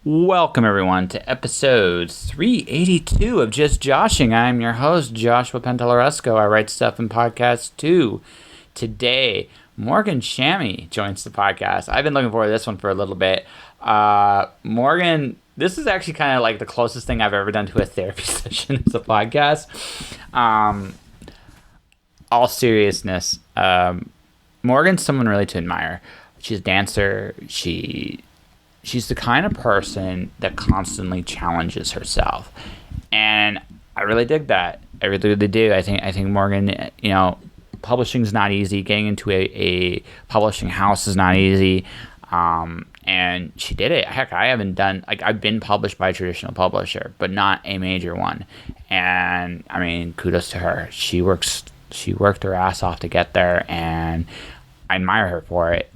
Welcome, everyone, to episode 382 of Just Joshing. I'm your host, Joshua Pantalleresco. I write stuff and podcasts, too. Today, Morgan Shamy joins the podcast. I've been looking forward to this one for a little bit. Morgan, this is actually kind of like the closest thing I've ever done to a therapy session as a podcast. All seriousness, Morgan's someone really to admire. She's a dancer. She's the kind of person that constantly challenges herself, and I really dig that. I really do. I think Morgan, publishing's not easy. Getting into a publishing house is not easy, and she did it. Heck, I haven't done I've been published by a traditional publisher, but not a major one. And I mean, kudos to her. She worked her ass off to get there, and I admire her for it.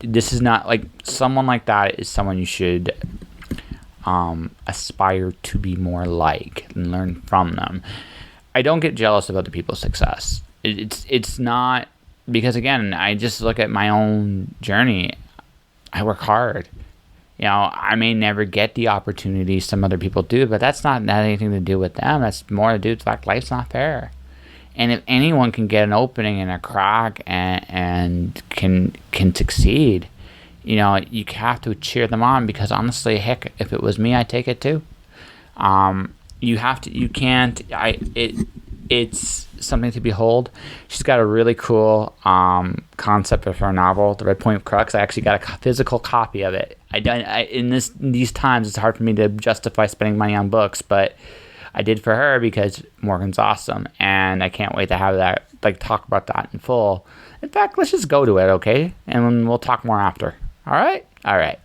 This is not someone like that is someone you should aspire to be more like and learn from them. I don't get jealous of other people's success. It's not because, again, I just look at my own journey. I work hard. I may never get the opportunity some other people do, but that's not anything to do with them. That's more to do with the fact life's not fair. And if anyone can get an opening and a crack and can succeed, you have to cheer them on, because honestly, heck, if it was me, I'd take it too. It's something to behold. She's got a really cool concept of her novel, The Red Point Crux. I actually got a physical copy of it. In these times, it's hard for me to justify spending money on books, but I did for her because Morgan's awesome, and I can't wait to have that, talk about that in full. In fact, let's just go to it, okay? And we'll talk more after. All right? All right.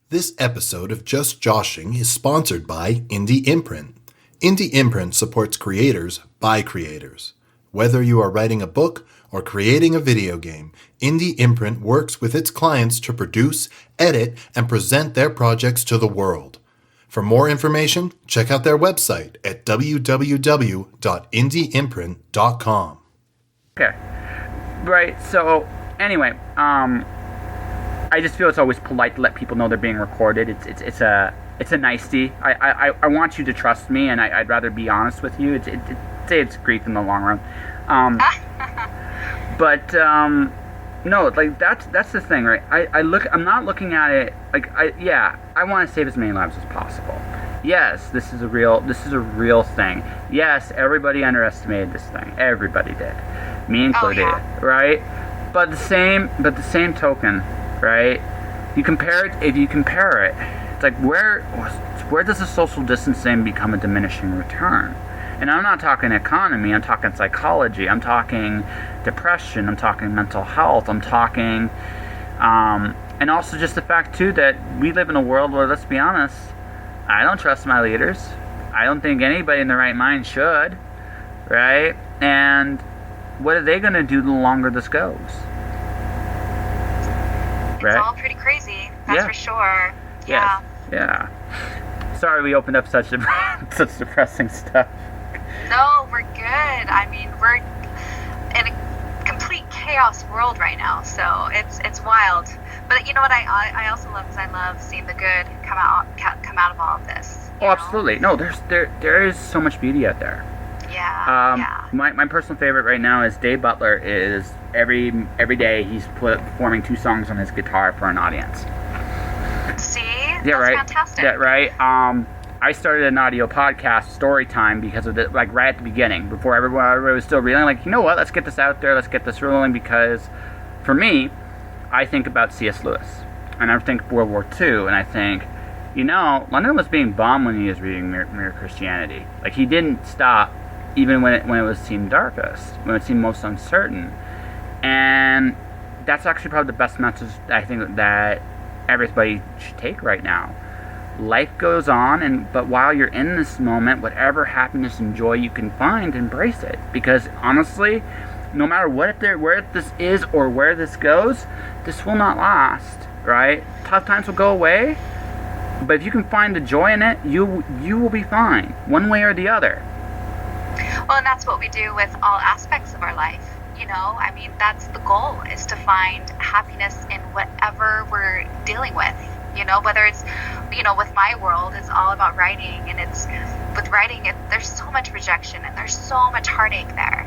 This episode of Just Joshing is sponsored by Indie Imprint. Indie Imprint supports creators by creators. Whether you are writing a book or creating a video game, Indie Imprint works with its clients to produce, edit, and present their projects to the world. For more information, check out their website at www.indieimprint.com. Okay. Right, so anyway, I just feel it's always polite to let people know they're being recorded. It's a nicety. I want you to trust me, and I'd rather be honest with you. It's grief in the long run. No, that's the thing, right? I'm not looking at it I want to save as many lives as possible. Yes, this is a real thing. Yes, everybody underestimated this thing. Everybody did, me included, right? But the same token, right? If you compare it, it's like where does the social distancing become a diminishing return? And I'm not talking economy, I'm talking psychology, I'm talking depression, I'm talking mental health, I'm talking, and also just the fact, too, that we live in a world where, let's be honest, I don't trust my leaders. I don't think anybody in their right mind should, right? And what are they going to do the longer this goes? It's all pretty crazy, that's for sure. Yeah. Yeah. Sorry we opened up such depressing stuff. No, we're good. I mean, we're in a complete chaos world right now, so it's wild. But you know what I also love is I love seeing the good come out of all of this. Oh, absolutely. No, there is so much beauty out there. Yeah. My personal favorite right now is Dave Butler. Is every day he's performing 2 songs on his guitar for an audience. See? Yeah, That's right. fantastic. Yeah, right. I started an audio podcast, story time, because of right at the beginning, before everybody was still reeling. You know what? Let's get this out there. Let's get this rolling, because for me, I think about C.S. Lewis, and I think World War II, and I think, London was being bombed when he was reading Mere Christianity. He didn't stop, even when it seemed darkest, when it seemed most uncertain. And that's actually probably the best message I think that everybody should take right now. Life goes on, but while you're in this moment, whatever happiness and joy you can find, embrace it. Because honestly, no matter where this is or where this goes, this will not last, right? Tough times will go away, but if you can find the joy in it, you will be fine, one way or the other. Well, and that's what we do with all aspects of our life. That's the goal, is to find happiness in whatever we're dealing with. whether it's, with my world, it's all about writing, and it's, with writing, there's so much rejection and there's so much heartache there.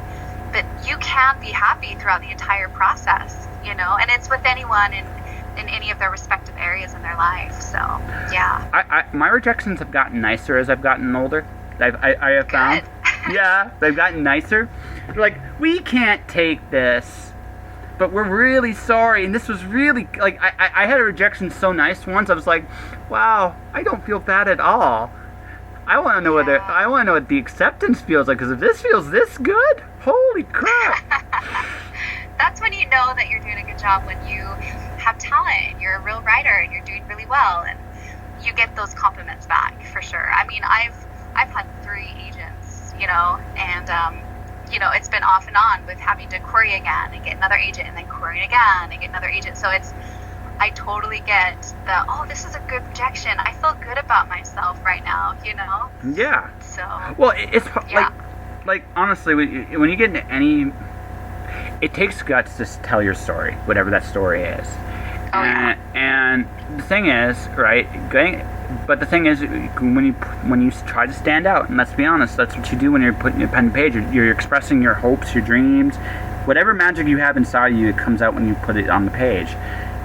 But you can be happy throughout the entire process, and it's with anyone in any of their respective areas in their life. So, yeah. My rejections have gotten nicer as I've gotten older. I have found. Yeah, they've gotten nicer. They're like, we can't take this, but we're really sorry. And this was really, like, I had a rejection so nice once. I was like, wow, I don't feel bad at all. I want to know what the acceptance feels like, because if this feels this good, holy crap. That's when you know that you're doing a good job, when you have talent and you're a real writer and you're doing really well, and you get those compliments back, for sure. I mean, I've had 3 agents, and it's been off and on with having to query again and get another agent, and then query again and get another agent. So I totally get this is a good rejection. I feel good about myself right now, Yeah. So. Well, it's like honestly, when you get into any, it takes guts to tell your story, whatever that story is. Oh, yeah. And the thing is, right? But the thing is, when you try to stand out, and let's be honest, that's what you do when you're putting your pen to page. You're expressing your hopes, your dreams, whatever magic you have inside you. It comes out when you put it on the page.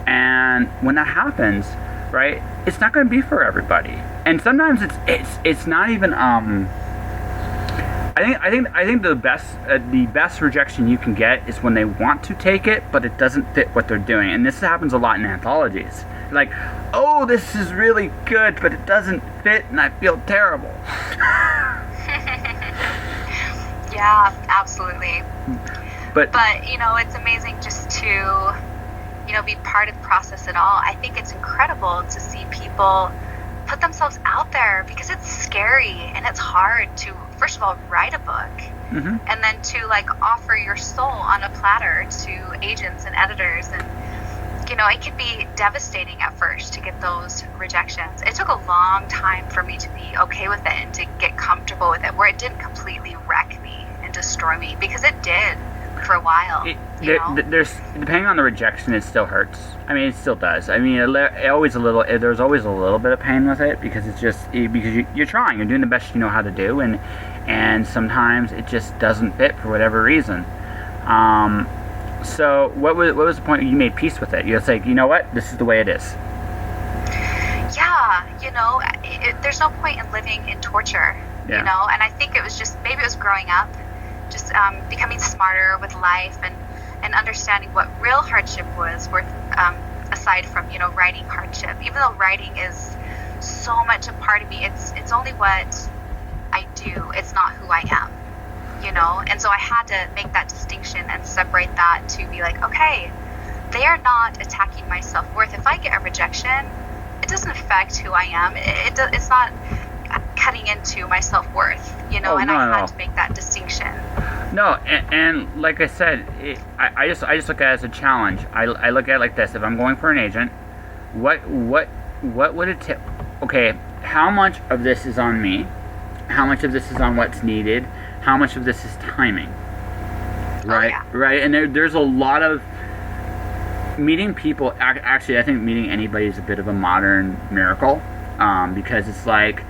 And when that happens, right, it's not going to be for everybody. And sometimes it's not even. I think the best rejection you can get is when they want to take it, but it doesn't fit what they're doing. And this happens a lot in anthologies. Like, oh, this is really good, but it doesn't fit, and I feel terrible. Yeah, absolutely. But it's amazing just to, be part of the process at all. I think it's incredible to see people put themselves out there, because it's scary and it's hard to, first of all, write a book, mm-hmm. and then to offer your soul on a platter to agents and editors, and it can be devastating at first to get those rejections. It took a long time for me to be okay with it and to get comfortable with it, where it didn't completely wreck me and destroy me, because it did for a while. There's, depending on the rejection, it still hurts. I mean, it still does. I mean, there's always a little bit of pain with it, because it's just because you're trying, you're doing the best you know how to do, and sometimes it just doesn't fit for whatever reason. So what was the point you made peace with it? You're like, you know what, this is the way it is. Yeah, there's no point in living in torture, and I think it was just, maybe it was growing up, just becoming smarter with life, and understanding what real hardship was worth, aside from, writing hardship. Even though writing is so much a part of me, it's only what I do, it's not who I am, and so I had to make that distinction and separate that, to be like, okay, they are not attacking my self-worth. If I get a rejection, it doesn't affect who I am. It's not cutting into my self-worth, and I had to make that distinction. No, and like I said, I just look at it as a challenge. I look at it like this: if I'm going for an agent, what would it take? Okay, how much of this is on me? How much of this is on what's needed? How much of this is timing? Right, yeah. Right, and there's a lot of meeting people. Actually, I think meeting anybody is a bit of a modern miracle, because it's like,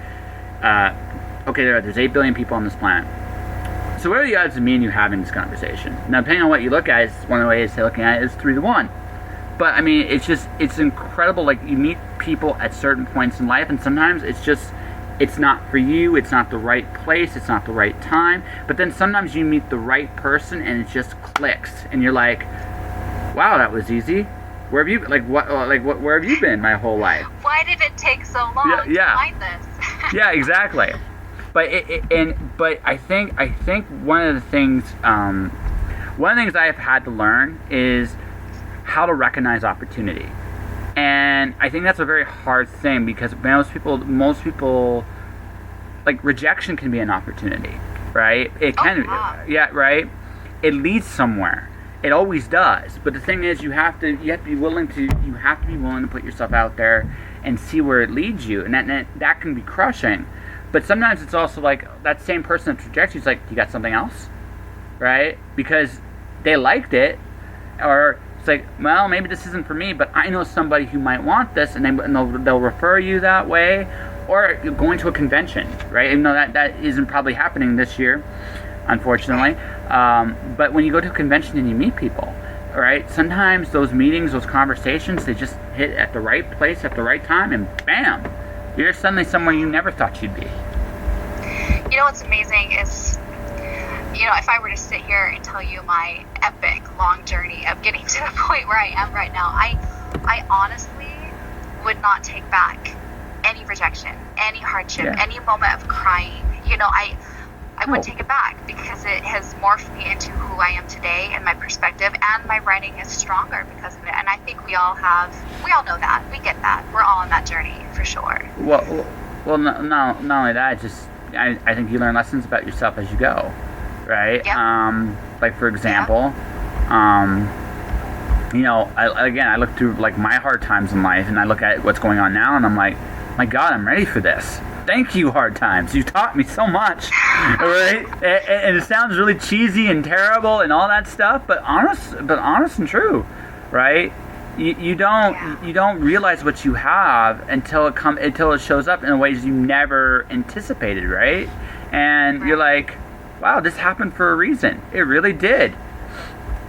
okay, there's 8 billion people on this planet. So what are the odds of me and you having this conversation? Now, depending on what you look at, one of the ways to looking at it is 3 to 1. But I mean, it's incredible. Like, you meet people at certain points in life, and sometimes it's not for you, it's not the right place, it's not the right time. But then sometimes you meet the right person and it just clicks, and you're like, wow, that was easy. Where have you where have you been my whole life? Why did it take so long to find this? Yeah, exactly. But but I think one of the things I've had to learn is how to recognize opportunity. And I think that's a very hard thing, because most people like, rejection can be an opportunity, right? It can, yeah, right? It leads somewhere. It always does. But the thing is, you have to be willing to put yourself out there and see where it leads you, and that can be crushing. But sometimes it's also like, that same person that rejects you is like, you got something else, right? Because they liked it, or It's like, well, maybe this isn't for me, but I know somebody who might want this, and they'll refer you that way. Or going to a convention, right? Even though that isn't probably happening this year, unfortunately. But when you go to a convention and you meet people, right? Sometimes those meetings, those conversations, they just hit at the right place at the right time, and bam, you're suddenly somewhere you never thought you'd be. You know what's amazing is, if I were to sit here and tell you my epic long journey of getting to the point where I am right now, I honestly would not take back any rejection, any hardship, any moment of crying. I would take it back, because it has morphed me into who I am today, and my perspective, and my writing is stronger because of it. And I think we all know that. We get that. We're all on that journey for sure. Well, not only that, just I think you learn lessons about yourself as you go, right? Yep. Like for example, I look through like my hard times in life, and I look at what's going on now, and I'm like, my God, I'm ready for this. Thank you, hard times. You taught me so much, right? And it sounds really cheesy and terrible and all that stuff, but honest and true, right? You don't realize what you have until it shows up in ways you never anticipated, right? And you're like, wow, this happened for a reason. It really did,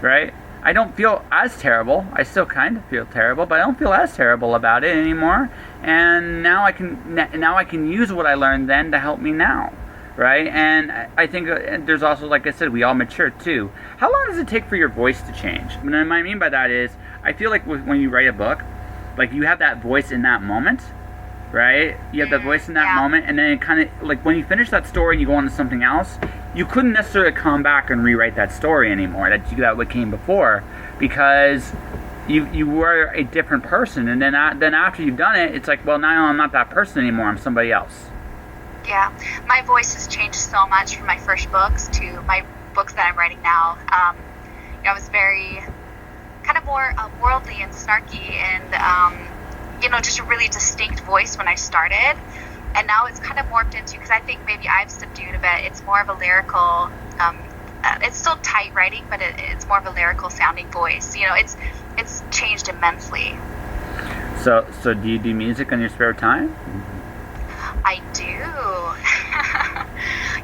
right? I don't feel as terrible. I still kind of feel terrible, but I don't feel as terrible about it anymore. And now I can use what I learned then to help me now, right? And I think there's also, like I said, we all mature too. How long does it take for your voice to change? What I mean by that is, I feel like when you write a book, like you have that voice in that moment, right? You have that voice in that moment, and then it kind of, like when you finish that story and you go on to something else, you couldn't necessarily come back and rewrite that story anymore, that what came before, because you were a different person, and then after you've done it, it's like, well, now I'm not that person anymore, I'm somebody else. Yeah, my voice has changed so much from my first books to my books that I'm writing now. I was very kind of more worldly and snarky, and just a really distinct voice when I started. And now it's kind of morphed into, because I think maybe I've subdued a bit, it's more of a lyrical, it's still tight writing, but it's more of a lyrical sounding voice. It's changed immensely. So do you do music in your spare time? I do.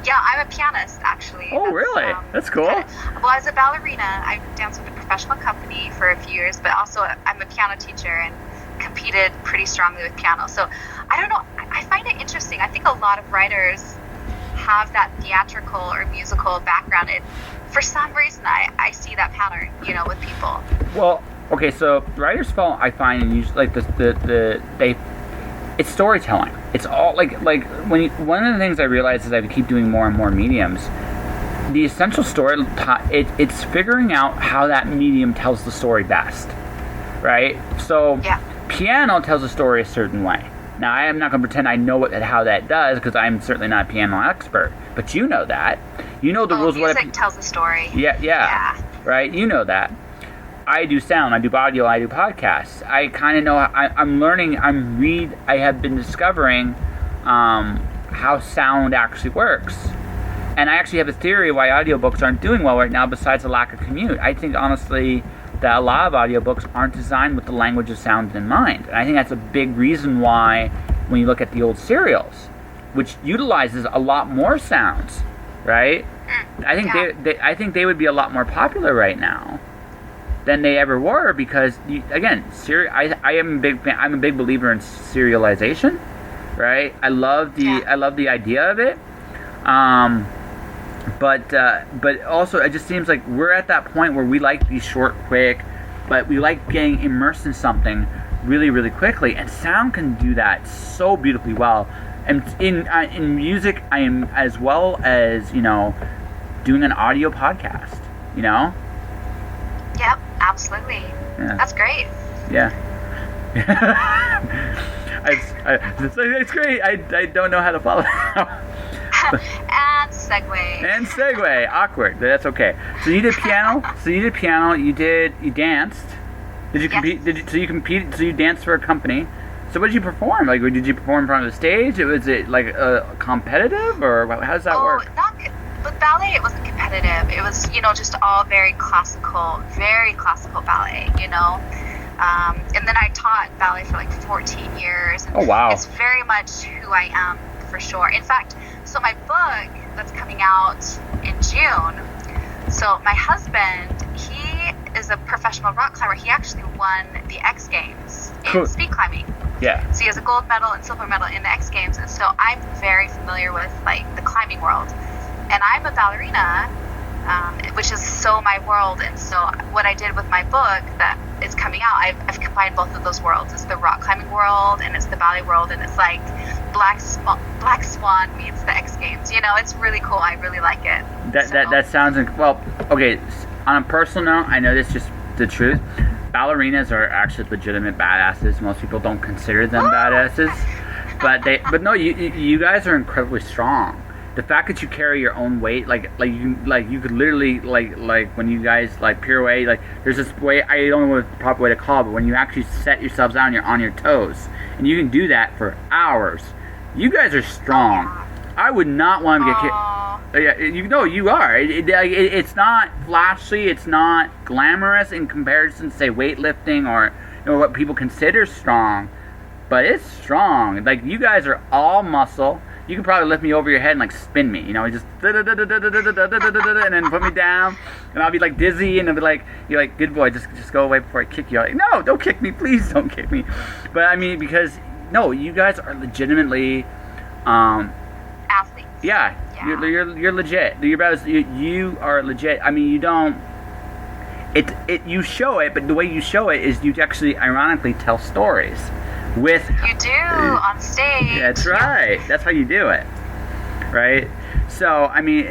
Yeah, I'm a pianist, actually. Oh, really? That's cool. As a ballerina, I danced with a professional company for a few years, but also I'm a piano teacher and competed pretty strongly with piano. So I don't know, I find it interesting. I think a lot of writers have that theatrical or musical background. For some reason, I see that pattern, with people. Well, okay, so writer's fault, I find, and usually like it's storytelling. It's all like one of the things I realize as I keep doing more and more mediums, the essential story, it's figuring out how that medium tells the story best, right? So piano tells a story a certain way. Now, I am not going to pretend I know how that does, because I'm certainly not a piano expert. But you know that. You know the rules. Music tells the story. Yeah. Right? You know that. I do sound. I do audio. I do podcasts. I kind of know. I'm learning. I have been discovering how sound actually works. And I actually have a theory why audiobooks aren't doing well right now, besides the lack of commute. I think, honestly, that a lot of audiobooks aren't designed with the language of sound in mind. And I think that's a big reason why, when you look at the old serials, which utilizes a lot more sounds, right? I think they would be a lot more popular right now than they ever were, because again, I'm a big believer in serialization, right? I love the idea of it. But also, it just seems like we're at that point where we like these short, quick, but we like getting immersed in something really, really quickly. And sound can do that so beautifully well. And in music, I am, as well as doing an audio podcast. Yep, absolutely. Yeah. That's great. Yeah. It's great. I don't know how to follow. And segue. Awkward. That's okay. So you did piano. You danced. Did you compete? So you competed. So you danced for a company. So what did you perform? Like, did you perform in front of the stage? Was it like competitive, or how does that work? With ballet, it wasn't competitive. repetitive. It was, just all very classical ballet, and then I taught ballet for like 14 years. Oh, wow. It's very much who I am, for sure. In fact, so my book that's coming out in June, so my husband, he is a professional rock climber. He actually won the X Games in speed climbing. Yeah. So he has a gold medal and silver medal in the X Games, and so I'm very familiar with like the climbing world. And I'm a ballerina, which is so my world. And so what I did with my book that is coming out, I've combined both of those worlds. It's the rock climbing world and it's the ballet world, and it's like Black Swan meets the X Games. It's really cool. I really like it. That sounds well. Okay, on a personal note, I know this is just the truth. Ballerinas are actually legitimate badasses. Most people don't consider them badasses, but no, you guys are incredibly strong. The fact that you carry your own weight, like you could literally like when you guys like pirouette, like there's this way, I don't know what the proper way to call it, but when you actually set yourselves down, you're on your toes, and you can do that for hours. You guys are strong. I would not want to get hit. Yeah, you are. It's not flashy. It's not glamorous in comparison to, say, weightlifting or what people consider strong. But it's strong. Like, you guys are all muscle. You can probably lift me over your head and, like, spin me. Just and then put me down. And I'll be, like, dizzy. And I'll be like, you're like, good boy, just go away before I kick you. I'm like, no, don't kick me. Please don't kick me. But, I mean, because, no, you guys are legitimately... athletes. Yeah. You're legit. You are legit. I mean, you don't. You show it, but the way you show it is you actually, ironically, tell stories with. You do on stage. That's right. That's how you do it, right? So I mean,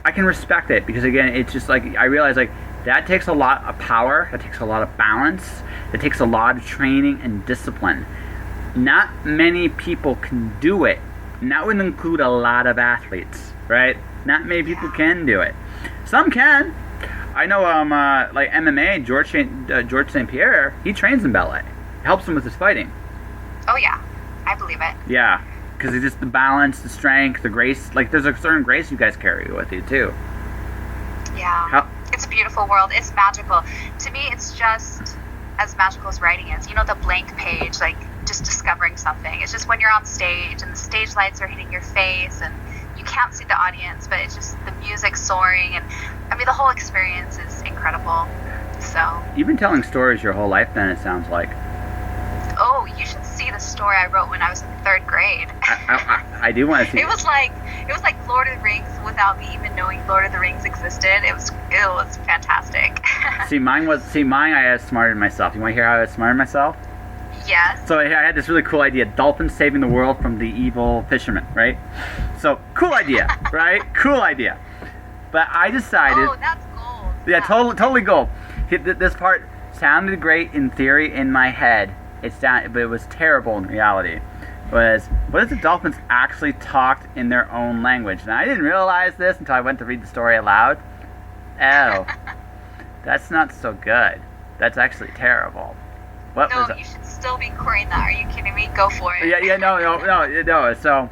I can respect it because again, it's just like I realize like that takes a lot of power. That takes a lot of balance. It takes a lot of training and discipline. Not many people can do it. And that would include a lot of athletes, right? Not many people can do it. Some can. I know, like MMA, George St. Pierre, he trains in ballet. It helps him with his fighting. Oh yeah, I believe it. Yeah, because it's just the balance, the strength, the grace. Like there's a certain grace you guys carry with you too. Yeah, it's a beautiful world. It's magical. To me, it's just as magical as writing is. The blank page, like. Just discovering something. It's just when you're on stage and the stage lights are hitting your face and you can't see the audience, but it's just the music soaring, and I mean the whole experience is incredible. So you've been telling stories your whole life then, it sounds like. Oh, you should see the story I wrote when I was in 3rd grade. I do want to see it. Was like Lord of the Rings without me even knowing Lord of the Rings existed. It was fantastic. Mine I outsmarted myself. You want to hear how I outsmarted myself? Yes. So I had this really cool idea: dolphins saving the world from the evil fishermen, right? So cool idea, right? Cool idea. But I decided. Oh, that's gold. Yeah, totally gold. This part sounded great in theory in my head. But it was terrible in reality. What if the dolphins actually talked in their own language? And I didn't realize this until I went to read the story aloud. Oh, that's not so good. That's actually terrible. You should still be querying that. Are you kidding me? Go for it. No. So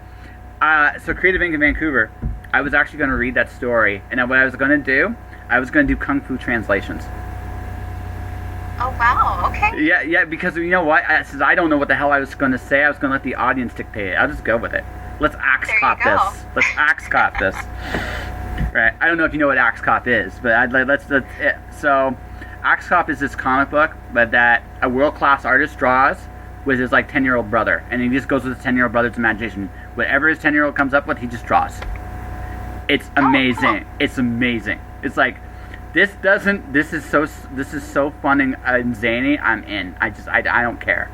Creative Inc. in Vancouver, I was actually going to read that story, and what I was going to do, I was going to do Kung Fu translations. Oh, wow. Okay. Yeah, because you know what? Since I don't know what the hell I was going to say, I was going to let the audience dictate it. I'll just go with it. Let's axe cop this. Let's axe cop this. Right. I don't know if you know what axe cop is, but so... Axe Cop is this comic book, but that a world-class artist draws with his 10-year-old brother, and he just goes with his 10-year-old brother's imagination. Whatever his 10-year-old comes up with, he just draws. It's amazing. Oh, cool. It's amazing. It's like this is so fun and zany. I'm in. I don't care.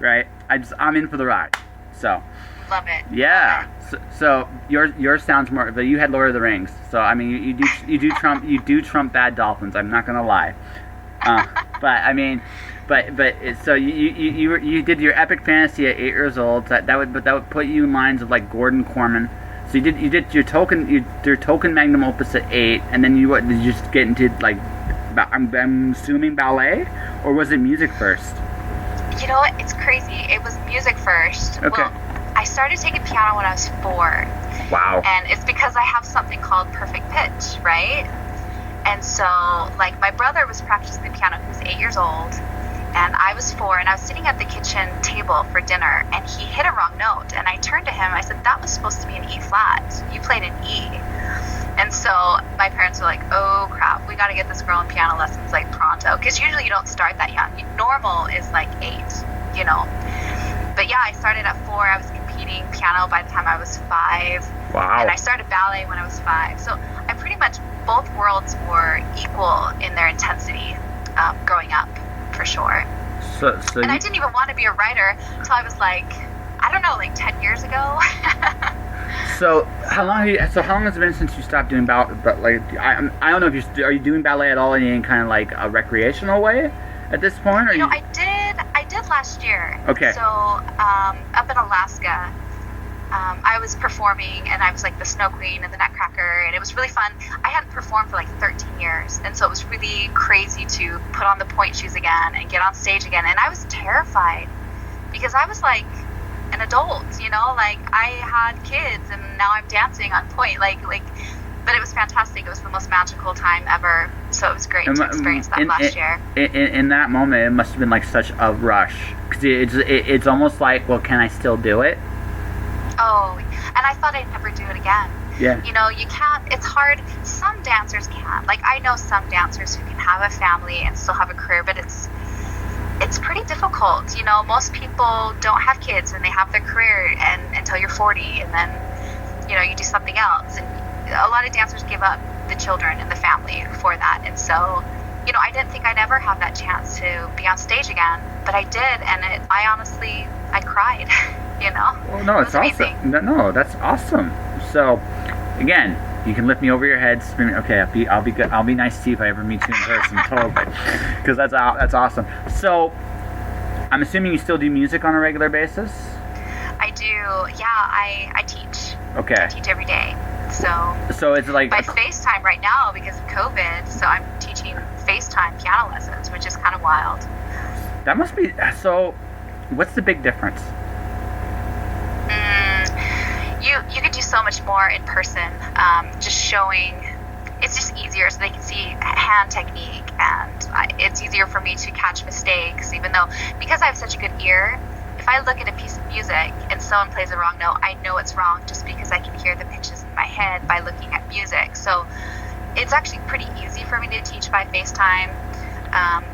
Right? I'm in for the ride. So. Love it. Yeah. So yours sounds more, but you had Lord of the Rings. So I mean, you do trump bad dolphins. I'm not gonna lie. But I mean, so you did your epic fantasy at 8 years old. That would put you in lines of like Gordon Corman. So you did your token magnum opus at 8, and then did you just get into like I'm assuming ballet, or was it music first? You know what? It's crazy. It was music first. Okay. Well, I started taking piano when I was 4. Wow. And it's because I have something called perfect pitch, right? And so, like, my brother was practicing the piano. He was 8 years old, and I was 4, and I was sitting at the kitchen table for dinner, and he hit a wrong note. And I turned to him, I said, that was supposed to be an E flat. You played an E. And so my parents were like, oh, crap, we got to get this girl in piano lessons, like, pronto. Because usually you don't start that young. Normal is, like, 8, you know. But, yeah, I started at 4. I was competing piano by the time I was 5. Wow. And I started ballet when I was 5. So I pretty much, both worlds were equal in their intensity growing up, for sure. And I didn't even want to be a writer until I was like, I don't know, like 10 years ago. So how long has it been since you stopped doing ballet? But like, I don't know if are you doing ballet at all in any kind of like a recreational way at this point? Or you know, I did last year. Okay. So up in Alaska, I was performing, and I was like the Snow Queen and the Nutcracker, and it was really fun. I hadn't performed for like 13 years, and so it was really crazy to put on the pointe shoes again and get on stage again. And I was terrified because I was like an adult, you know, like I had kids, and now I'm dancing on pointe, like. But it was fantastic. It was the most magical time ever. So it was great to experience that last year. In that moment, it must have been like such a rush, because it's almost like, well, can I still do it? Oh, and I thought I'd never do it again. Yeah. You know, you can't, it's hard. Some dancers can. Like, I know some dancers who can have a family and still have a career, but it's pretty difficult. You know, most people don't have kids and they have their career until you're 40, and then, you know, you do something else. And a lot of dancers give up the children and the family for that. And so, you know, I didn't think I'd ever have that chance to be on stage again, but I did, and I cried. You know? Well, no, it's awesome. No, that's awesome. So, again, you can lift me over your head, screaming, okay, I'll be good. I'll be nice to you if I ever meet you in person, totally, because that's awesome. So, I'm assuming you still do music on a regular basis? I do. Yeah, I teach. Okay. I teach every day. So it's like by FaceTime right now because of COVID. So I'm teaching FaceTime piano lessons, which is kind of wild. That must be so. What's the big difference? You could do so much more in person, just showing. It's just easier, so they can see hand technique, and it's easier for me to catch mistakes, because I have such a good ear. If I look at a piece of music and someone plays a wrong note, I know it's wrong just because I can hear the pitches in my head by looking at music. So it's actually pretty easy for me to teach by FaceTime,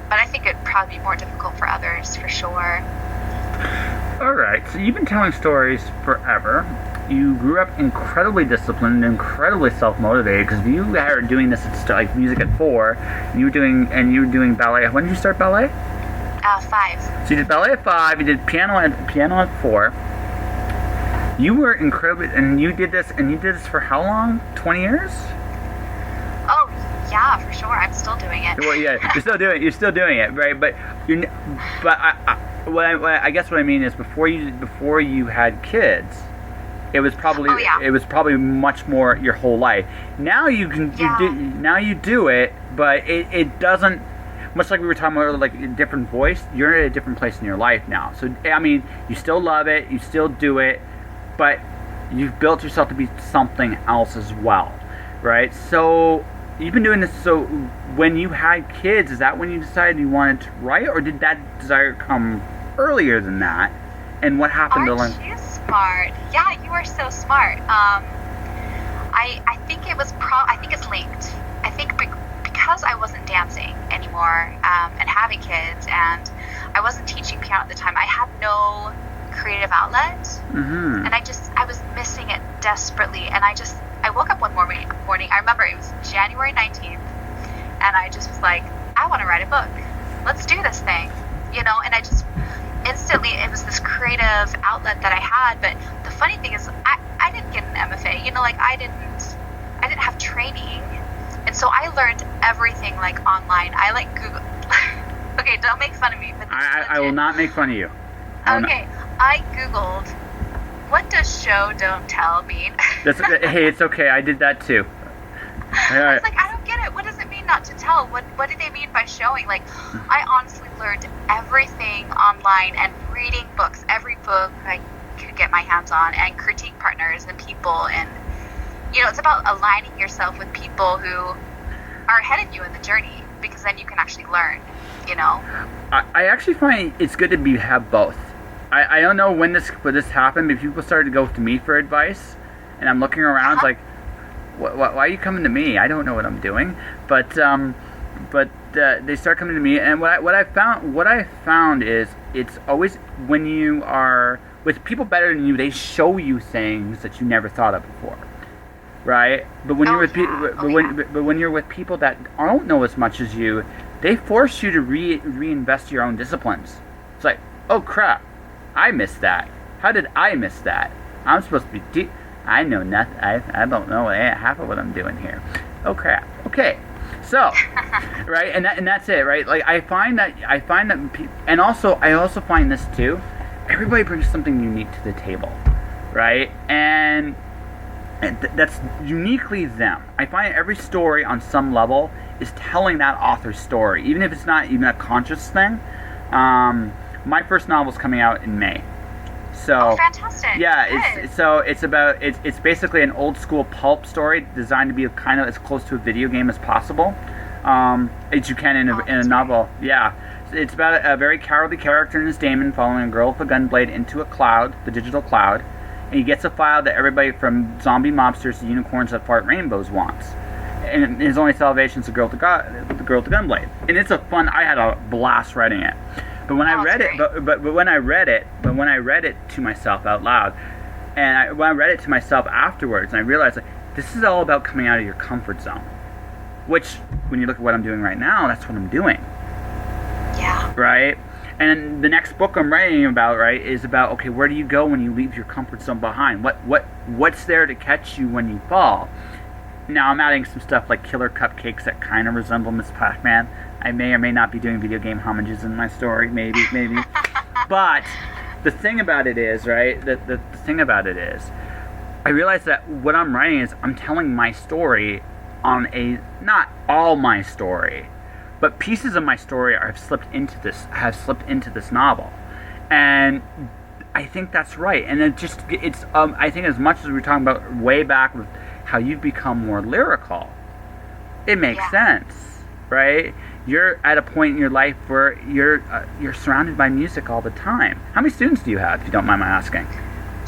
but I think it'd probably be more difficult for others, for sure. All right, so you've been telling stories forever. You grew up incredibly disciplined, incredibly self-motivated, because you were doing this like music at 4, and you were doing ballet. When did you start ballet? 5. So you did ballet at 5. You did piano at 4. You were incredibly, and you did this for how long? 20 years? Oh yeah, for sure. I'm still doing it. Well, yeah, you're still doing it, right? But I guess what I mean is before you had kids, it was probably much more your whole life. Now you do it, but it doesn't. Much like we were talking about, like a different voice, you're at a different place in your life now. So I mean, you still love it, you still do it, but you've built yourself to be something else as well, right? So you've been doing this. So when you had kids, is that when you decided you wanted to write, or did that desire come earlier than that? And what happened to learn? Aren't you smart? Yeah, you are so smart. I think it was I think it's linked. I think because I wasn't dancing anymore and having kids, and I wasn't teaching piano at the time, I had no creative outlet, and I was missing it desperately. And I woke up one morning. I remember it was January 19th, and I just was like, I want to write a book. Let's do this thing, And I just instantly, it was this creative outlet that I had. But the funny thing is, I didn't get an MFA. I didn't have training. And so I learned everything online. I Google. Okay, don't make fun of me. But I will not make fun of you. Okay, I Googled, what does show don't tell mean? Hey, it's okay. I did that too. I was like, I don't get it. What does it mean not to tell? What do they mean by showing? I honestly learned everything online and reading books. Every book I could get my hands on, and critique partners and people. And, it's about aligning yourself with people who are ahead of you in the journey, because then you can actually learn, I actually find it's good to have both. I don't know when this happened, but people started to go to me for advice, and I'm looking around, it's like, why are you coming to me? I don't know what I'm doing. But they start coming to me, and what I found is it's always when you are with people better than you, they show you things that you never thought of before, right? But when when you're with people that don't know as much as you, they force you to reinvest your own disciplines. It's like, oh crap, I missed that. How did I miss that? I'm supposed to be I know nothing. I don't know half of what I'm doing here. Oh crap. Okay. So, right, and that's it, right? Like I find that, and also I also find this too. Everybody brings something unique to the table, right? And that's uniquely them. I find every story on some level is telling that author's story, even if it's not even a conscious thing. My first novel's coming out in May. So, fantastic. Yeah, it's basically an old school pulp story designed to be kind of as close to a video game as possible, as you can in a novel. Yeah, it's about a very cowardly character in his daemon following a girl with a gunblade into a cloud, the digital cloud, and he gets a file that everybody from zombie mobsters to unicorns that fart rainbows wants. And his only salvation is the girl with the gunblade. And it's I had a blast writing it. But when I read it, but when I read it to myself out loud, and when I read it to myself afterwards, and I realized this is all about coming out of your comfort zone. Which, when you look at what I'm doing right now, that's what I'm doing. Yeah. Right. And the next book I'm writing about, right, is about, okay, where do you go when you leave your comfort zone behind? What's there to catch you when you fall? Now I'm adding some stuff like killer cupcakes that kind of resemble Miss Pac-Man. I may or may not be doing video game homages in my story, maybe. But the thing about it is, right, the thing about it is, I realize that what I'm writing is I'm telling my story on not all my story, but pieces of my story have slipped into this novel. And I think that's right. And I think as much as we were talking about way back with how you've become more lyrical, it makes sense, right? You're at a point in your life where you're surrounded by music all the time. How many students do you have, if you don't mind my asking?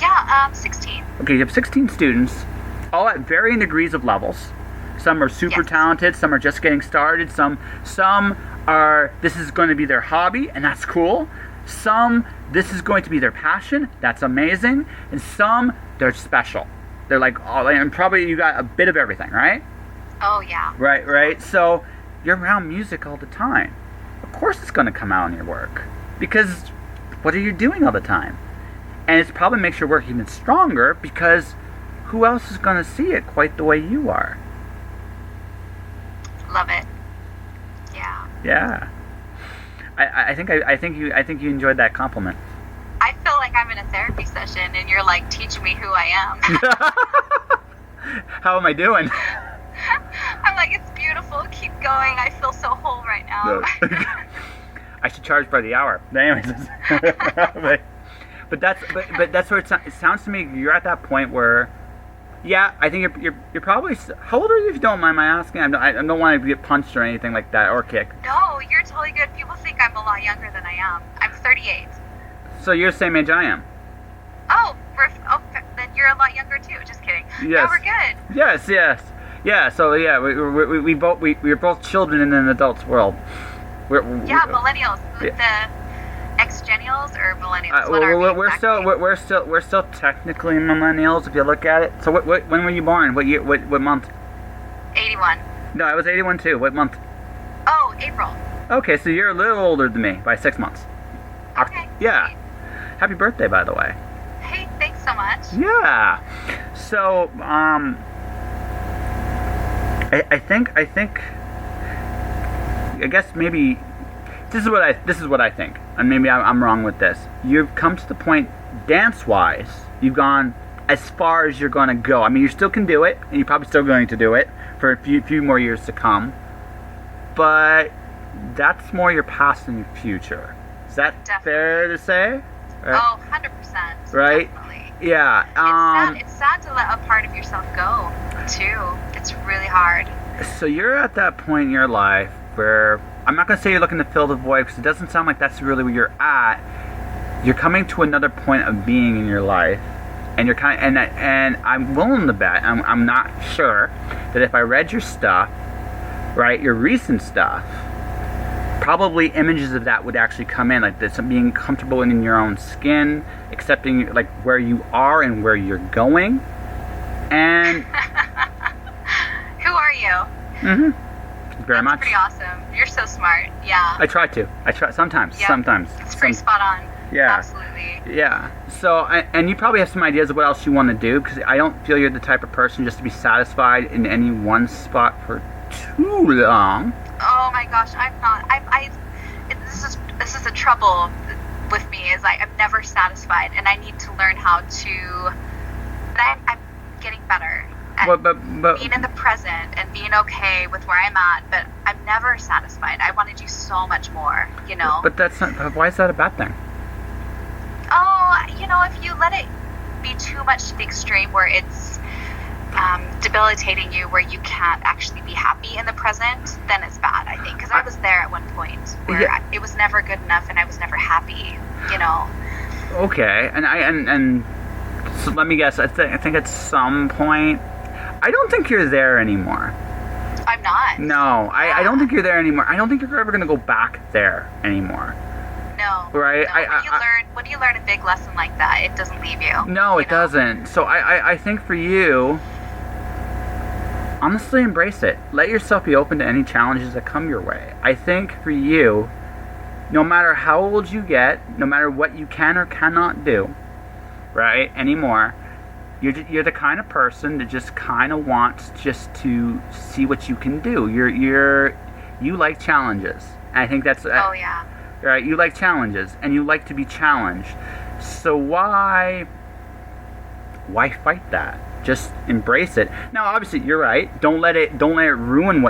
Yeah, 16. Okay, you have 16 students, all at varying degrees of levels. Some are super talented, some are just getting started, some are, this is going to be their hobby, and that's cool. Some, this is going to be their passion, that's amazing. And some, they're special. They're like, and probably you got a bit of everything, right? Oh, yeah. Right. So you're around music all the time. Of course it's going to come out in your work. Because what are you doing all the time? And it probably makes your work even stronger, because who else is going to see it quite the way you are? Love it. Yeah. Yeah. I think you enjoyed that compliment. I feel like I'm in a therapy session and you're like teaching me who I am. How am I doing? I'm like, it's beautiful. Keep going. I feel so whole right now. I should charge by the hour. Anyways, but that's where it sounds to me. You're at that point where, yeah, I think you're probably. How old are you, if you don't mind my asking? I don't want to get punched or anything like that, or kicked. No, you're totally good. People think I'm a lot younger than I am. I'm 38. So you're the same age I am. Oh, then you're a lot younger too. Just kidding. Yes. Yeah, we're good. Yes. Yeah. So yeah, we're both children in an adult's world. Millennials. Yeah. The ex-gennials or millennials? We're still technically millennials if you look at it. So when were you born? What year? What month? 81. No, I was 81 too. What month? Oh, April. Okay, so you're a little older than me by 6 months. Okay. Yeah. Sweet. Happy birthday, by the way. Hey, thanks so much. Yeah. So, I guess maybe this is what I think, and maybe I'm wrong with this. You've come to the point, dance-wise, you've gone as far as you're going to go. I mean, you still can do it, and you're probably still going to do it for a few more years to come. But that's more your past than your future. Is that fair to say? Oh, 100%. Right? Definitely. Yeah. It's sad to let a part of yourself go, too. It's really hard. So you're at that point in your life where, I'm not going to say you're looking to fill the void, because it doesn't sound like that's really where you're at. You're coming to another point of being in your life, and you're and I'm willing to bet, I'm not sure, that if I read your stuff, right, your recent stuff, probably images of that would actually come in, like this, being comfortable in your own skin, accepting like where you are and where you're going, and who are you? Very much. Pretty awesome. You're so smart. Yeah. I try sometimes. Yeah. Sometimes. It's pretty spot on. Yeah. Absolutely. Yeah. So, and you probably have some ideas of what else you want to do, because I don't feel you're the type of person just to be satisfied in any one spot for too long. Oh my gosh, I'm not. This is the trouble with me, is I'm never satisfied, and I need to learn how to. But I'm getting better at But being in the present and being okay with where I'm at. But I'm never satisfied. I want to do so much more. You know. But that's not. Why is that a bad thing? Oh, if you let it be too much to the extreme where it's debilitating you, where you can't actually be happy in the present, then it's bad, I think. Because I was there at one point where it was never good enough and I was never happy, Okay, and so let me guess, I think at some point, I don't think you're there anymore. I'm not. No, I don't think you're there anymore. I don't think you're ever going to go back there anymore. No. Right? No. When you learn a big lesson like that, it doesn't leave you. No, it doesn't. So I think for you, honestly, embrace it. Let yourself be open to any challenges that come your way. I think for you, no matter how old you get, no matter what you can or cannot do, right, anymore, you're the kind of person that just kind of wants just to see what you can do. You like challenges. And I think that's... Oh, yeah. Right, you like challenges, and you like to be challenged. So why fight that? Just embrace it. Now, obviously, you're right. Don't let it ruin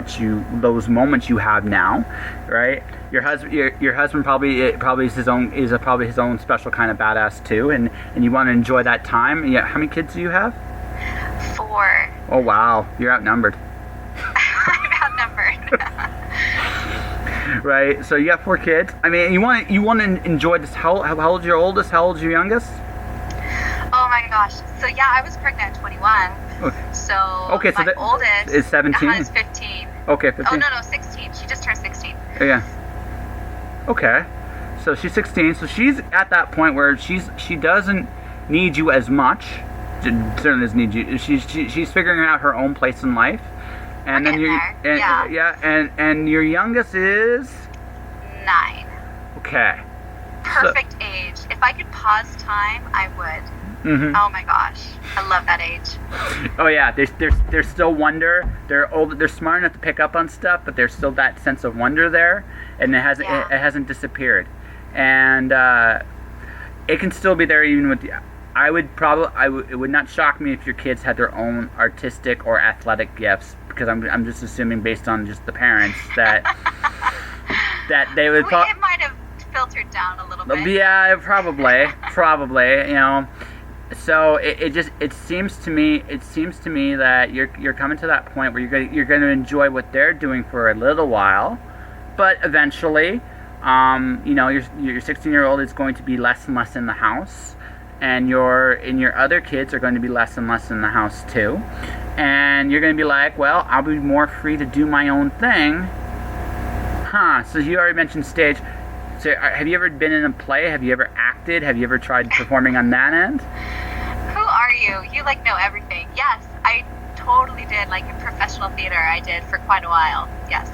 those moments you have now, right? Your husband probably is his own special kind of badass too, and you want to enjoy that time. Yeah, how many kids do you have? 4. Oh wow, you're outnumbered. I'm outnumbered. Right, so you got 4 kids. I mean, you want to enjoy this. How old's your oldest? How old's your youngest? Oh my gosh. So yeah, I was pregnant at 21. Okay. So my oldest is 17. Is 15. Okay, 15. Oh no, 16. She just turned 16. Yeah. Okay. So she's 16. So she's at that point where she doesn't need you as much. She certainly doesn't need you. She's figuring out her own place in life. And then and your youngest is 9. Okay. Perfect age. If I could pause time, I would. Mm-hmm. Oh my gosh, I love that age. Oh yeah, there's still wonder. They're old. They're smart enough to pick up on stuff, but there's still that sense of wonder there, and it hasn't disappeared. And it can still be there even with the. It would not shock me if your kids had their own artistic or athletic gifts, because I'm just assuming based on just the parents that they would. It might have filtered down a little bit. Yeah, probably. So it seems to me that you're coming to that point where you're going to enjoy what they're doing for a little while, but eventually, your 16-year-old is going to be less and less in the house. And your other kids are going to be less and less in the house too, and you're going to be like, well, I'll be more free to do my own thing. So you already mentioned stage. So have you ever been in a play? Have you ever acted? Have you ever tried performing on that end? Who are you? You know everything. Yes, I totally did. Like in professional theater, I did for quite a while. Yes.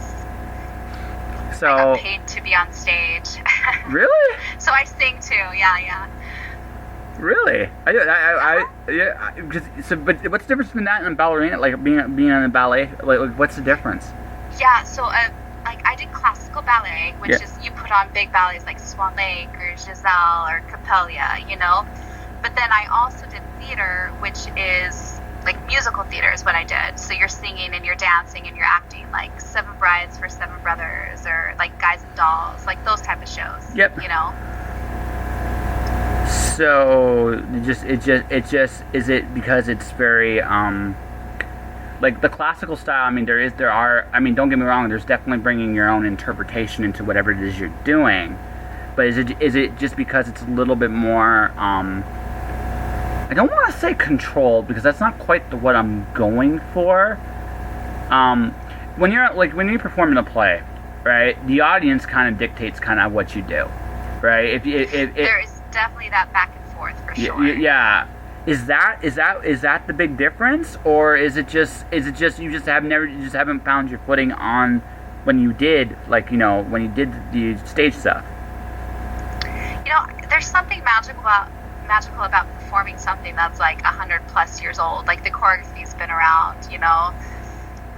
So I got paid to be on stage. Really? So I sing too. Yeah. Really? But what's the difference between that and ballerina? Like being in a ballet? Like what's the difference? Yeah. So I did classical ballet, which is you put on big ballets like Swan Lake or Giselle or Capella, But then I also did theater, which is like musical theater is what I did. So you're singing and you're dancing and you're acting, like Seven Brides for Seven Brothers or like Guys and Dolls, like those type of shows. Yep. So is it because it's very like the classical style? I mean, I mean, don't get me wrong. There's definitely bringing your own interpretation into whatever it is you're doing. But is it just because it's a little bit more? I don't want to say controlled because that's not quite what I'm going for. When you perform in a play, right? The audience kind of dictates kind of what you do, right? There is definitely that back and forth for sure. Yeah. Is that the big difference, or is it just you just haven't found your footing on when you did the stage stuff? There's something magical about performing something that's like 100+ years old. Like the choreography's been around,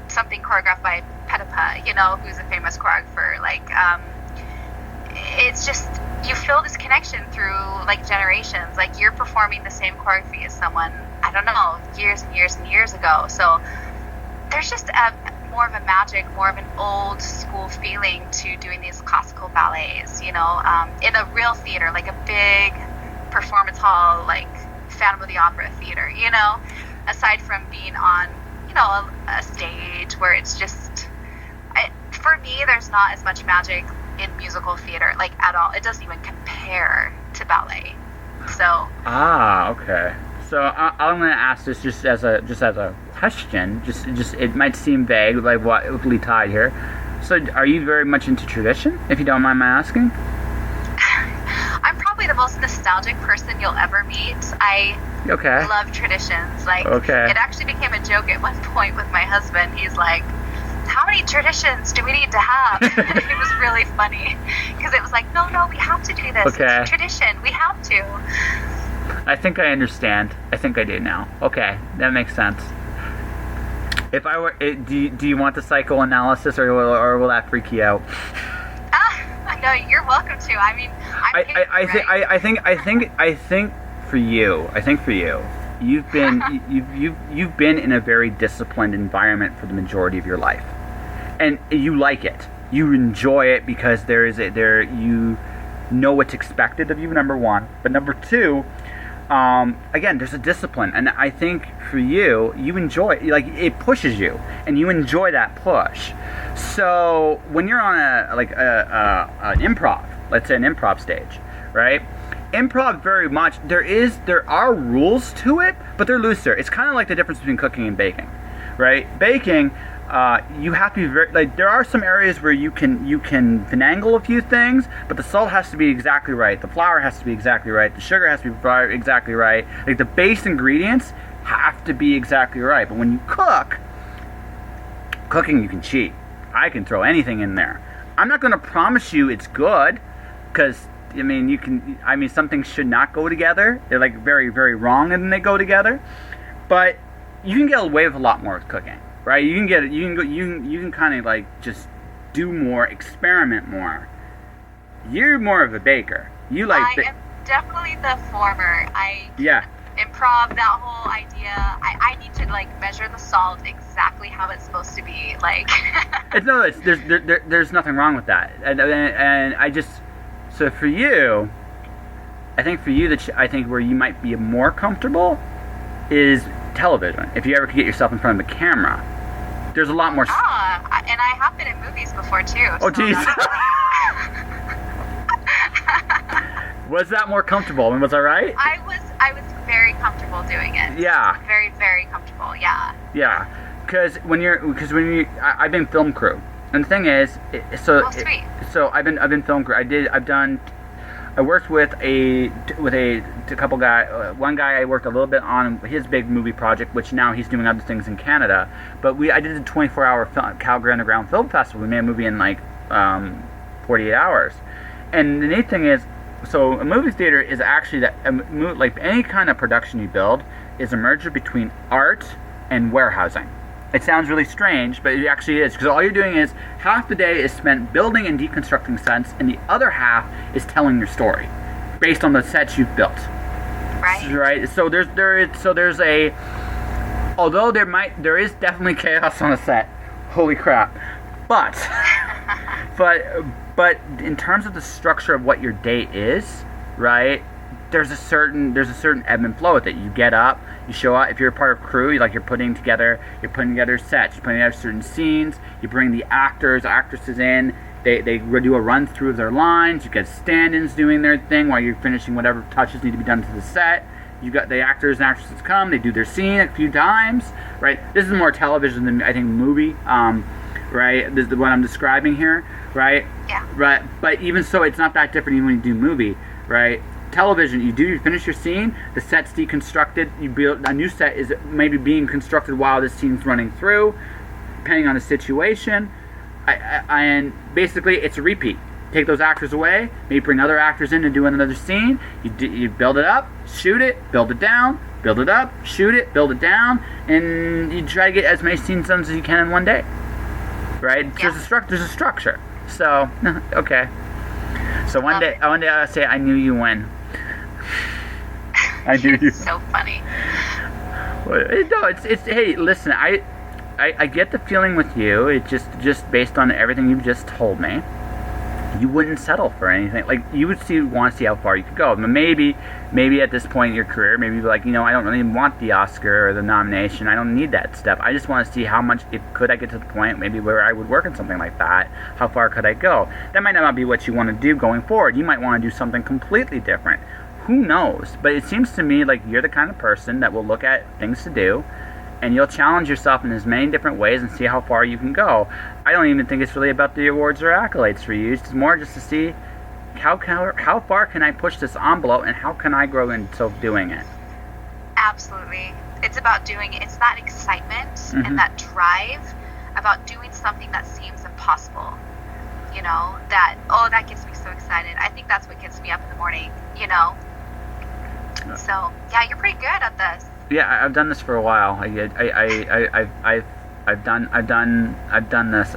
something choreographed by Petipa, who's a famous choreographer. Like, it's just, you feel this connection through like generations. Like you're performing the same choreography as someone, I don't know, years and years and years ago. So there's just more of a magic, more of an old school feeling to doing these classical ballets, in a real theater, like a big performance hall, like Phantom of the Opera theater, aside from being on, a stage where it's just, for me, there's not as much magic in musical theater, like at all. It doesn't even compare to ballet. So. Okay. So I'm going to ask this just as a question. Just it might seem vague, like what we tied here. So, are you very much into tradition? If you don't mind my asking. I'm probably the most nostalgic person you'll ever meet. I love traditions. Like, it actually became a joke at one point with my husband. He's like, how many traditions do we need to have? It was really funny because it was like, no, we have to do this. It's a tradition. We have to. I think I understand. I think I do now. Okay, that makes sense. If I were, do you want the psychoanalysis, or will that freak you out? No, you're welcome to. I mean, I think for you, you've been in a very disciplined environment for the majority of your life, and you like it. You enjoy it because you know what's expected of you. Number one, but number two, again, there's a discipline, and I think for you enjoy, like, it pushes you, and you enjoy that push. So when you're on an improv, let's say an improv stage, right? Improv very much, there are rules to it, but they're looser. It's kind of like the difference between cooking and baking, right? Baking, you have to be very, like, there are some areas where you can finagle a few things, but the salt has to be exactly right, the flour has to be exactly right, the sugar has to be exactly right. Like, the base ingredients have to be exactly right. But when you cooking, you can cheat. I can throw anything in there. I'm not going to promise you it's good, because some things should not go together. They're like very, very wrong, and then they go together. But you can get away with a lot more with cooking. Right, you can kind of like just do more, experiment more. You're more of a baker. I am definitely the former. Improv, that whole idea. I need to like measure the salt exactly how it's supposed to be. Like, there's nothing wrong with that. And I just, so for you, I think where you might be more comfortable is television. If you ever could get yourself in front of a camera, there's a lot more. And I have been in movies before too. Oh, jeez. Was that more comfortable? And was I right? I was very comfortable doing it. Yeah. Very, very comfortable. Yeah. Yeah, because I've been film crew, and the thing is, sweet. So I've been film crew. I worked with a couple guy. One guy I worked a little bit on his big movie project, which now he's doing other things in Canada. But I did a 24-hour Calgary Underground Film Festival. We made a movie in like 48 hours. And the neat thing is, so a movie theater is actually like any kind of production you build is a merger between art and warehousing. It sounds really strange, but it actually is, because all you're doing is half the day is spent building and deconstructing sets, and the other half is telling your story based on the sets you've built. Right. So although there is definitely chaos on a set. Holy crap! But in terms of the structure of what your day is, right? there's a certain ebb and flow with it. You get up, you show up. If you're a part of crew, you're putting together sets, you're putting together certain scenes. You bring the actresses in. They do a run through of their lines. You get stand-ins doing their thing while you're finishing whatever touches need to be done to the set. You got the actors and actresses come. They do their scene a few times, right? This is more television than I think movie, right? This is what I'm describing here, right? Yeah. Right. But even so, it's not that different even when you do movie, right? Television, you finish your scene, the set's deconstructed. You build a new set is maybe being constructed while this scene's running through, depending on the situation. And basically, it's a repeat. Take those actors away, maybe bring other actors in and do another scene. You build it up, shoot it, build it down, build it up, shoot it, build it down, and you try to get as many scenes done as you can in one day. Right? Yeah. There's a structure. So, okay. So one day I'll say, I knew you when. I knew you. So funny. No, it's hey, listen, I get the feeling with you. It just based on everything you've just told me, you wouldn't settle for anything. Like, you would want to see how far you could go. But maybe at this point in your career, maybe you'd be like, I don't really want the Oscar or the nomination. I don't need that step. I just want to see how much, could I get to the point maybe where I would work in something like that. How far could I go? That might not be what you want to do going forward. You might want to do something completely different. Who knows? But it seems to me like you're the kind of person that will look at things to do, and you'll challenge yourself in as many different ways and see how far you can go. I don't even think it's really about the awards or accolades for you. It's more just to see how far can I push this envelope and how can I grow into doing it. Absolutely. It's about doing it. It's that excitement and that drive about doing something that seems impossible. That gets me so excited. I think that's what gets me up in the morning, So, yeah, you're pretty good at this. Yeah, I've done this for a while. I've done this,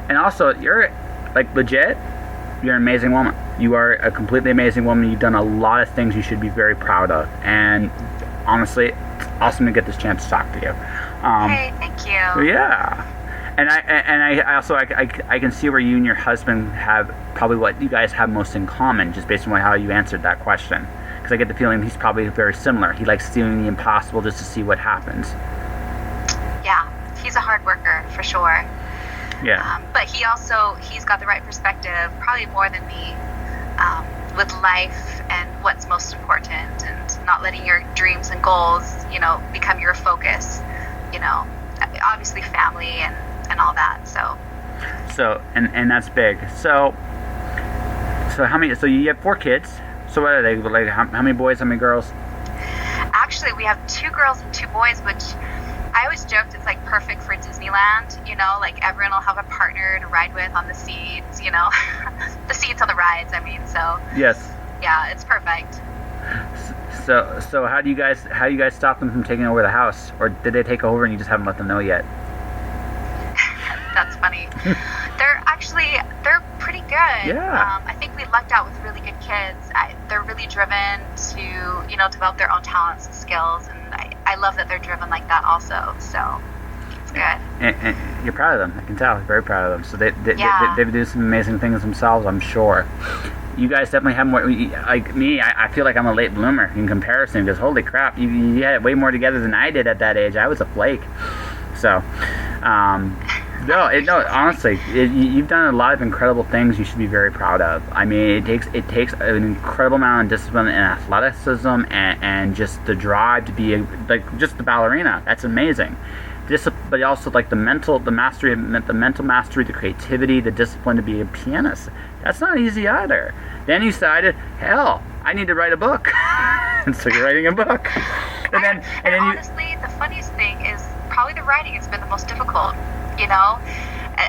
and also you're legit. You're an amazing woman. You are a completely amazing woman. You've done a lot of things you should be very proud of, and honestly, it's awesome to get this chance to talk to you. Hey, thank you. Yeah, and I also can see where you and your husband have probably what you guys have most in common, just based on how you answered that question. Because I get the feeling he's probably very similar. He likes doing the impossible just to see what happens. Yeah, he's a hard worker for sure. Yeah. But he's got the right perspective, probably more than me, with life and what's most important, and not letting your dreams and goals, become your focus. Obviously family and all that. So and that's big. So how many? So you have 4 kids. So what are they like? How many boys? How many girls? Actually, we have 2 girls and 2 boys, which I always joked it's like perfect for Disneyland. Like everyone will have a partner to ride with on the seats. The seats on the rides. I mean, so yes. Yeah, it's perfect. So how do you guys stop them from taking over the house, or did they take over and you just haven't let them know yet? That's funny. They're pretty good. Yeah. I think we lucked out with really good kids. They're really driven to, develop their own talents and skills, and I love that they're driven like that also. So it's good. And you're proud of them. I can tell. You're very proud of them. So they've been doing some amazing things themselves, I'm sure. You guys definitely have more. Like me, I feel like I'm a late bloomer in comparison, because holy crap, you had way more together than I did at that age. I was a flake. So, honestly, you've done a lot of incredible things you should be very proud of. I mean, it takes an incredible amount of discipline and athleticism and just the drive to be just the ballerina. That's amazing. But also the mental mastery, the creativity, the discipline to be a pianist. That's not easy either. Then you decided, hell, I need to write a book, and so you're writing a book. And honestly, the funniest thing is probably the writing has been the most difficult.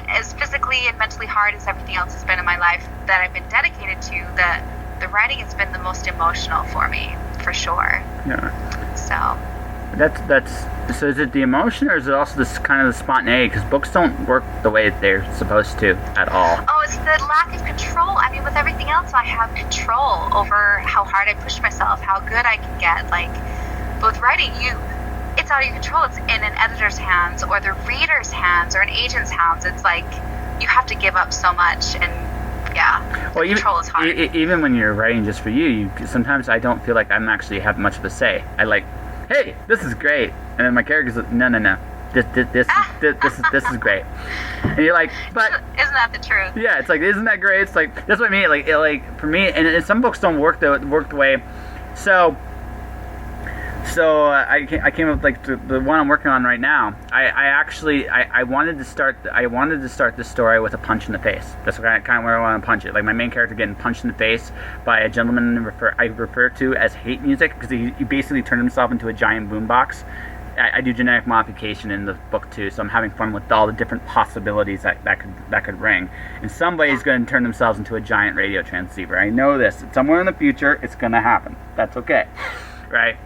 As physically and mentally hard as everything else has been in my life that I've been dedicated to, the writing has been the most emotional for me, for sure. Yeah. So. So is it the emotion, or is it also this kind of the spontaneity? Because books don't work the way they're supposed to at all. Oh, it's the lack of control. I mean, with everything else, I have control over how hard I push myself, how good I can get. But with writing, it's out of your control. It's in an editor's hands, or the reader's hands, or an agent's hands. It's like you have to give up so much, and yeah. The control is hard. Even when you're writing just for you, sometimes I don't feel like I'm actually have much of a say. I like, hey, this is great, and then my character's like, no. This is great, and you're like, but isn't that the truth? Yeah, it's like, isn't that great? It's like, that's what I mean. Like for me, and some books don't work the way. So I came up with like the one I'm working on right now. I wanted to start this story with a punch in the face. That's kind of where I want to punch it. Like my main character getting punched in the face by a gentleman I refer to as hate music, because he basically turned himself into a giant boombox. I do genetic modification in the book too, so I'm having fun with all the different possibilities that could ring. And somebody's going to turn themselves into a giant radio transceiver. I know this. Somewhere in the future, it's going to happen. That's okay, right?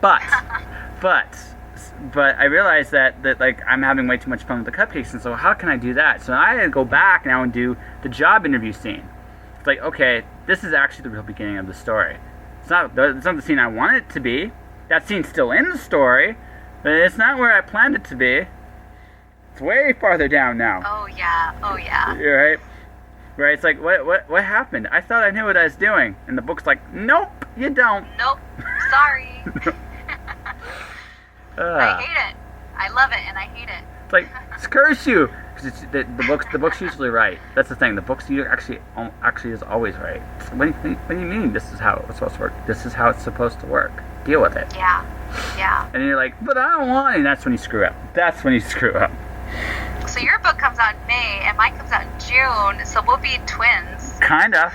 But I realized that like I'm having way too much fun with the cupcakes, and so how can I do that? So I had to go back now and do the job interview scene. It's like, okay, this is actually the real beginning of the story. It's not the scene I want it to be. That scene's still in the story. But it's not where I planned it to be. It's way farther down now. Oh yeah. You're right? Right, it's like, what happened? I thought I knew what I was doing. And the book's like, nope, you don't. Nope, sorry. I hate it. I love it, and I hate it. It's like, curse you. Because the book's usually right. That's the thing. The book's actually is always right. What do you mean this is how it's supposed to work? This is how it's supposed to work. Deal with it. Yeah. And you're like, but I don't want it. And that's when you screw up. So your book comes out in May, and mine comes out in June, so we'll be twins. Kinda.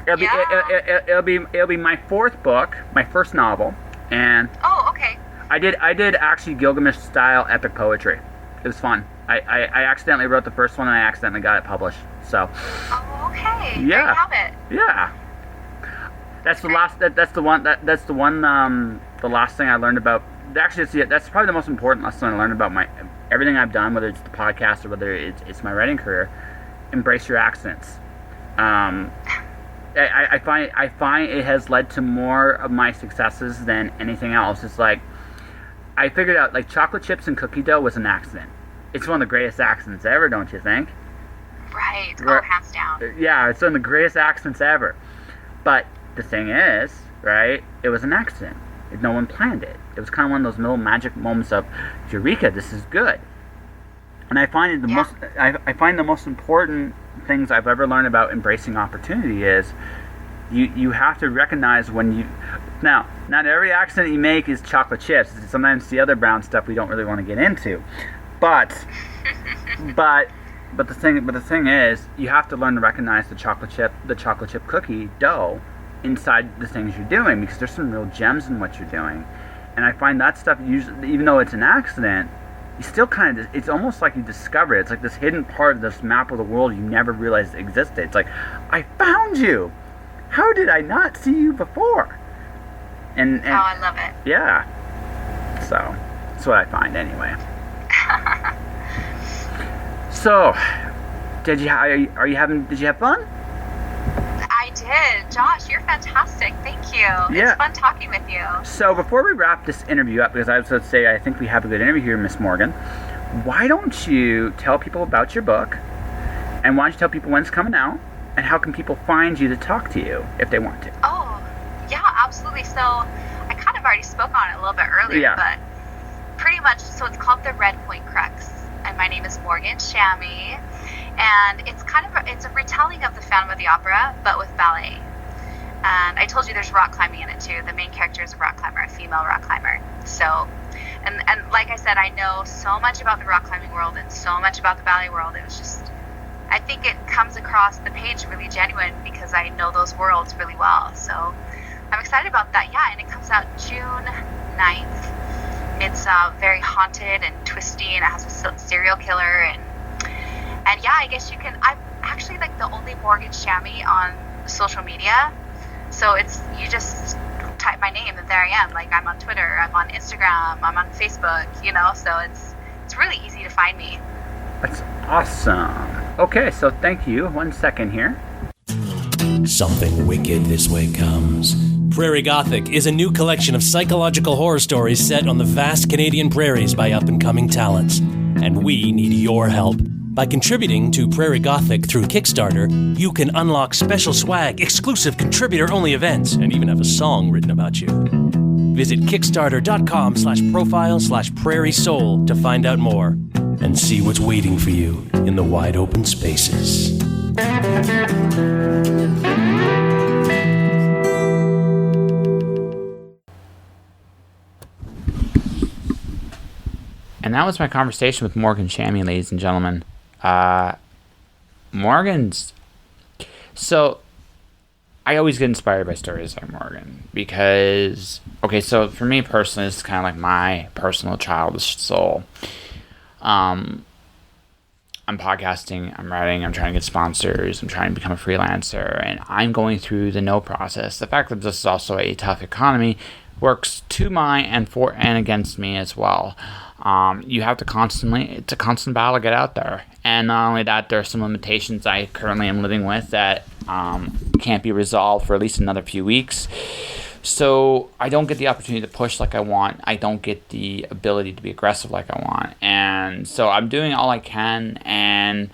It'll be my fourth book, my first novel, and oh, okay. I did actually Gilgamesh style epic poetry. It was fun. I accidentally wrote the first one, and I accidentally got it published. So. Oh, okay. Yeah. There you have it. Yeah. That's the last. That's the one. The last thing I learned about. Actually, that's probably the most important lesson I learned about everything I've done, whether it's the podcast or whether it's my writing career. Embrace your accidents. I find it has led to more of my successes than anything else. It's like I figured out like chocolate chips and cookie dough was an accident. It's one of the greatest accidents ever, don't you think? Right. Oh, hands down. Yeah, it's one of the greatest accidents ever. But the thing is, right, it was an accident. No one planned it. It was kind of one of those little magic moments of, eureka, this is good. And I find the most important things I've ever learned about embracing opportunity is you have to recognize when you... Now, not every accident you make is chocolate chips. Sometimes the other brown stuff we don't really want to get into. But the thing is, you have to learn to recognize the chocolate chip cookie dough inside the things you're doing, because there's some real gems in what you're doing. And I find that stuff, usually, even though it's an accident, you still kind of, it's almost like you discover it. It's like this hidden part of this map of the world you never realized existed. It's like, I found you! How did I not see you before? And oh, I love it. Yeah. So, that's what I find anyway. So, did you have fun? I did. Josh, you're fantastic. Thank you. Yeah. It's fun talking with you. So before we wrap this interview up, because I was going to say I think we have a good interview here, Miss Morgan, why don't you tell people about your book, and why don't you tell people when it's coming out, and how can people find you to talk to you if they want to? Oh, yeah, absolutely. So I kind of already spoke on it a little bit earlier, but pretty much, so it's called The Red Point Crux, and my name is Morgan Shamy. And it's it's a retelling of the Phantom of the Opera, but with ballet. And I told you there's rock climbing in it too. The main character is a rock climber, a female rock climber. So, and like I said, I know so much about the rock climbing world and so much about the ballet world. It was just, I think it comes across the page really genuine because I know those worlds really well. So I'm excited about that. Yeah, and it comes out June 9th. It's very haunted and twisty, and it has a serial killer and yeah, I guess you can. I'm actually like the only Morgan Shamy on social media, so you just type my name and there I am. Like I'm on Twitter, I'm on Instagram, I'm on Facebook. So it's really easy to find me. That's awesome. Okay, so thank you. 1 second here. Something wicked this way comes. Prairie Gothic is a new collection of psychological horror stories set on the vast Canadian prairies by up-and-coming talents, and we need your help. By contributing to Prairie Gothic through Kickstarter, you can unlock special swag, exclusive contributor-only events, and even have a song written about you. Visit kickstarter.com/profile/prairie soul to find out more and see what's waiting for you in the wide open spaces. And that was my conversation with Morgan Shamy, ladies and gentlemen. Morgan's... So, I always get inspired by stories like Morgan. Because... Okay, so for me personally, this is kind of like my personal childish soul. I'm podcasting, I'm writing, I'm trying to get sponsors, I'm trying to become a freelancer, and I'm going through the no process. The fact that this is also a tough economy works to my and for and against me as well. You have to it's a constant battle to get out there. And not only that, there are some limitations I currently am living with that can't be resolved for at least another few weeks. So I don't get the opportunity to push like I want. I don't get the ability to be aggressive like I want. And so I'm doing all I can, and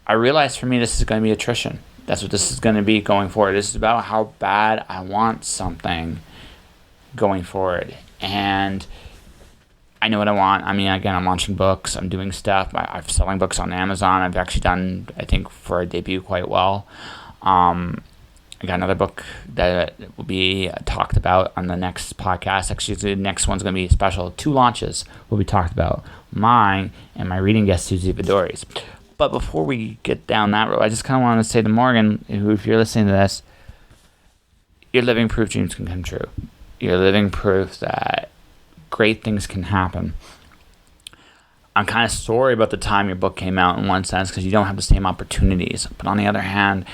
I realize for me this is going to be attrition. That's what this is going to be going forward. This is about how bad I want something going forward. And I know what I want. I mean, again, I'm launching books. I'm doing stuff. I'm selling books on Amazon. I've actually done, I think, for a debut quite well. I got another book that will be talked about on the next podcast. Actually, the next one's going to be special. 2 launches will be talked about. Mine and my reading guest, Susie Vidori's. But before we get down that road, I just kind of want to say to Morgan, who, if you're listening to this, you're living proof dreams can come true. You're living proof that great things can happen. I'm kind of sorry about the time your book came out in one sense because you don't have the same opportunities. But on the other hand,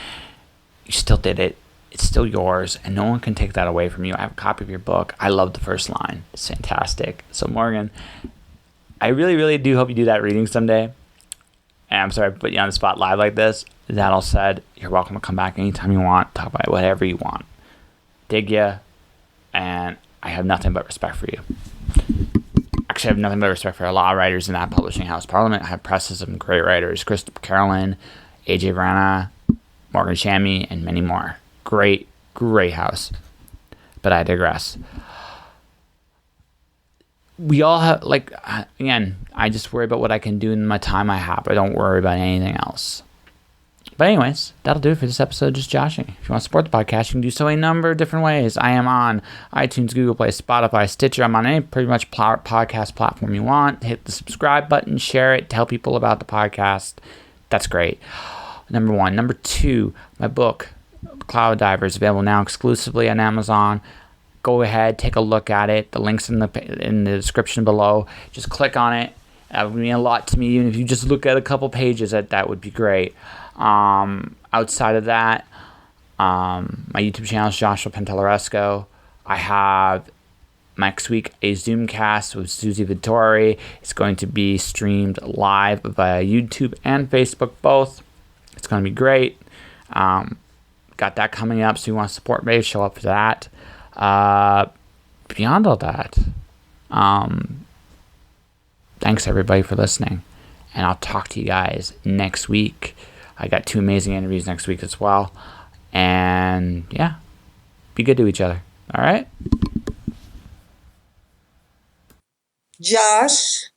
you still did it. It's still yours, and no one can take that away from you. I have a copy of your book. I love the first line. It's fantastic. So, Morgan, I really, really do hope you do that reading someday. And I'm sorry I put you on the spot live like this. That all said, you're welcome to come back anytime you want. Talk about whatever you want. Dig ya. And I have nothing but respect for you. Actually, I have nothing but respect for a lot of writers in that publishing house. Parliament have presses of great writers. Christopher Carolyn, AJ Vrana, Morgan Shamy, and many more. Great, great house. But I digress. We all have, again, I just worry about what I can do in my time I have. I don't worry about anything else. But anyways, that'll do it for this episode of Just Joshing. If you want to support the podcast, you can do so a number of different ways. I am on iTunes, Google Play, Spotify, Stitcher. I'm on any pretty much podcast platform you want. Hit the subscribe button, share it, tell people about the podcast. That's great. Number 1. Number 2, my book, Cloud Diver, is available now exclusively on Amazon. Go ahead, take a look at it. The link's in the description below. Just click on it. That would mean a lot to me. Even if you just look at a couple pages, that would be great. Outside of that, my YouTube channel is Joshua Pantalleresco. I have next week a Zoomcast with Susie Vittori. It's going to be streamed live via YouTube and Facebook both. It's going to be great. Got that coming up, so you want to support me, show up for that. Beyond all that, thanks everybody for listening, and I'll talk to you guys next week. I got 2 amazing interviews next week as well, and yeah, be good to each other. All right? Josh.